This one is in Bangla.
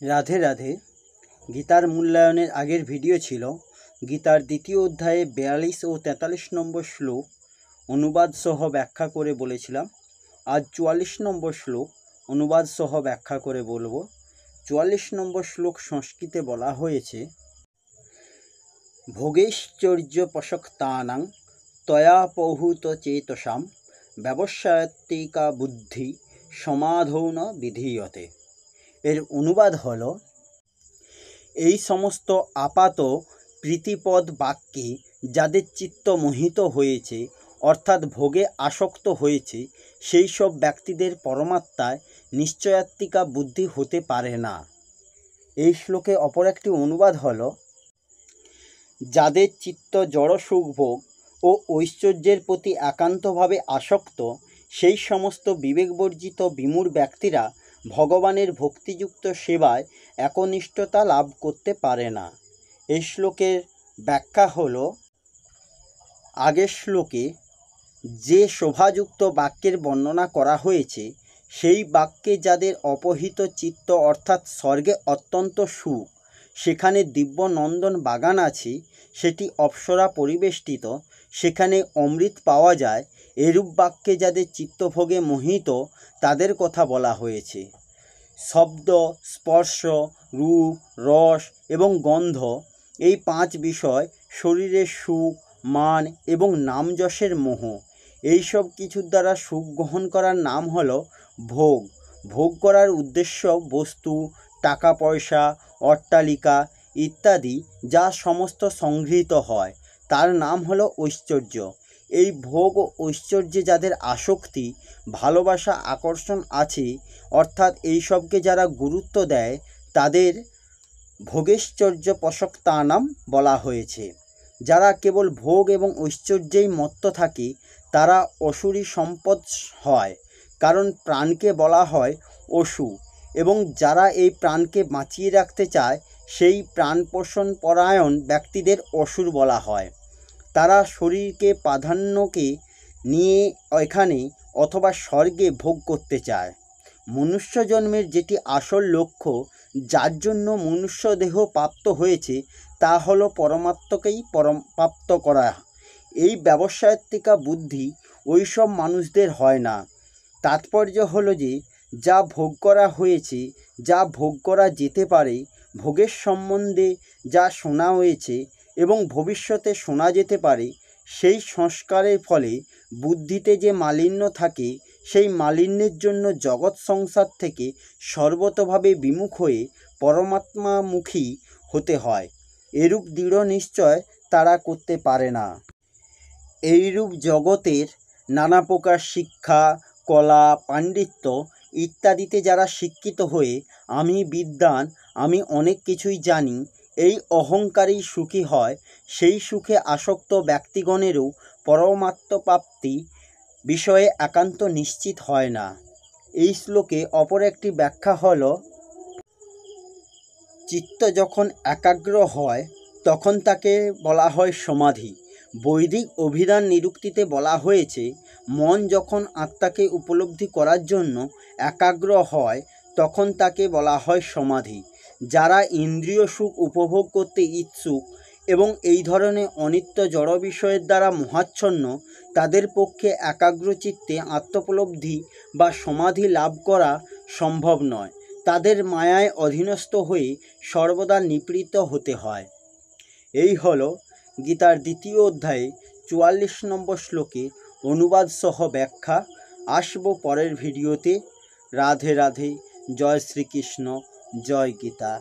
রাধে রাধে। গীতার মূল্যায়নের আগের ভিডিও ছিল গীতার দ্বিতীয় অধ্যায়ে 42 ও 43 নম্বর শ্লোক অনুবাদ সহ ব্যাখ্যা করে বলেছিলাম। আজ 44 নম্বর শ্লোক অনুবাদ সহ ব্যাখ্যা করে বলবো। 44 নম্বর শ্লোক সংস্কৃতে বলা হয়েছে, ভোগেশ্চর্য পশক্তানাং তয়া পৌহুত চেতসাম ব্যবসায়িকা বুদ্ধি সমাধৌ ন বিধীয়তে। এর অনুবাদ হলো, এই সমস্ত আপাত প্রীতিপদ বাক্যে যাদের চিত্ত মোহিত হয়েছে অর্থাৎ ভোগে আসক্ত হয়েছে, সেই সব ব্যক্তিদের পরমাত্মায় নিশ্চয়াত্মিকা বুদ্ধি হতে পারে না। এই শ্লোকে অপর একটি অনুবাদ হলো, যাদের চিত্ত জড় সুখভোগ ও ঐশ্বর্যের প্রতি একান্তভাবে আসক্ত, সেই সমস্ত বিবেকবর্জিত বিমূঢ় ব্যক্তিরা ভগবানের ভক্তিযুক্ত সেবায় একনিষ্ঠতা লাভ করতে পারে না। এই শ্লোকের ব্যাখ্যা হলো, আগের শ্লোকে যে শোভাযুক্ত বাক্যের বর্ণনা করা হয়েছে, সেই বাক্যে যাদের অপহৃত চিত্ত অর্থাৎ স্বর্গে অত্যন্ত সুখ, সেখানে দিব্য নন্দন বাগান আছে, সেটি অপ্সরা পরিবেষ্টিত, সেখানে অমৃত পাওয়া যায়, এরূপ বাক্যে যাদের চিত্তভোগে মোহিত তাদের কথা বলা হয়েছে। শব্দ, স্পর্শ, রূপ, রস এবং গন্ধ, এই 5 বিষয় শরীরের সুখ, মান এবং নাম যশের মোহ, এই সব কিছুর দ্বারা সুখ গ্রহণ করার নাম হলো ভোগ। ভোগ করার উদ্দেশ্য বস্তু, টাকা পয়সা, অট্টালিকা ইত্যাদি যা সমস্ত সংগৃহীত হয়, তার নাম হলো ঐশ্বর্য। এই ভোগ ও ঐশ্বর্যে যাদের আসক্তি, ভালোবাসা, আকর্ষণ আছে, অর্থাৎ এই সবকে যারা গুরুত্ব দেয়, তাদের ভোগেশ্চর্য পশক্তানাম বলা হয়েছে। যারা কেবল ভোগ এবং ঐশ্বর্যেই মত্ত থাকে, তারা অসুরী সম্পদ হয়, কারণ প্রাণকে বলা হয় অসু, এবং যারা এই প্রাণকে বাঁচিয়ে রাখতে চায়, সেই প্রাণপোষণ পরায়ণ ব্যক্তিদের অসুর বলা হয়। তারা শরীরকে প্রাধান্যকে নিয়ে এখানে অথবা স্বর্গে ভোগ করতে চায়। মনুষ্য জন্মের যেটি আসল লক্ষ্য, যার জন্য মনুষ্য দেহ প্রাপ্ত হয়েছে, তা হলো পরমাত্মাকেই প্রাপ্ত করা। এই ব্যবসায়িকা বুদ্ধি ওই সব মানুষদের হয় না। তাৎপর্য হলো যে, যা ভোগ করা হয়েছে, যা ভোগ করা যেতে পারে, ভোগের সম্বন্ধে যা শোনা হয়েছে এবং ভবিষ্যতে শোনা যেতে পারে, সেই সংস্কারের ফলে বুদ্ধিতে যে মালিন্য থাকে, সেই মালিন্যের জন্য জগৎ সংসার থেকে সর্বতভাবে বিমুখ হয়ে পরমাত্মামুখী হতে হয়। এরূপ দৃঢ় নিশ্চয় তারা করতে পারে না। এইরূপ জগতের নানা প্রকার শিক্ষা, কলা, পাণ্ডিত্য ইত্যাদিতে যারা শিক্ষিত হয়ে আমি বিদ্বান, আমি অনেক কিছুই জানি, এই অহংকারেই সুখী হয়, সেই সুখে আসক্ত ব্যক্তিগণেরও পরমাত্মপ্রাপ্তি বিষয়ে একান্ত নিশ্চিত হয় না। এই শ্লোকে অপর একটি ব্যাখ্যা হলো, চিত্ত যখন একাগ্র হয় তখন তাকে বলা হয় সমাধি। বৈদিক অভিধান নিরুক্তিতে বলা হয়েছে, মন যখন আত্মাকে উপলব্ধি করার জন্য একাগ্র হয় তখন তাকে বলা হয় সমাধি। যারা ইন্দ্রিয় সুখ উপভোগ করতে ইচ্ছুক এবং এই ধরনের অনিত্য জড় বিষয়ের দ্বারা মোহাচ্ছন্ন, তাদের পক্ষে একাগ্রচিত্তে আত্মোপলব্ধি বা সমাধি লাভ করা সম্ভব নয়। তাদের মায়ায় অধীনস্থ হয়ে সর্বদা নিপীড়িত হতে হয়। এই হলো গীতার দ্বিতীয় অধ্যায়ে 44 নম্বর শ্লোকে অনুবাদ সহ ব্যাখ্যা। আসবো পরের ভিডিওতে। রাধে রাধে। জয় শ্রীকৃষ্ণ। জয় গীতা।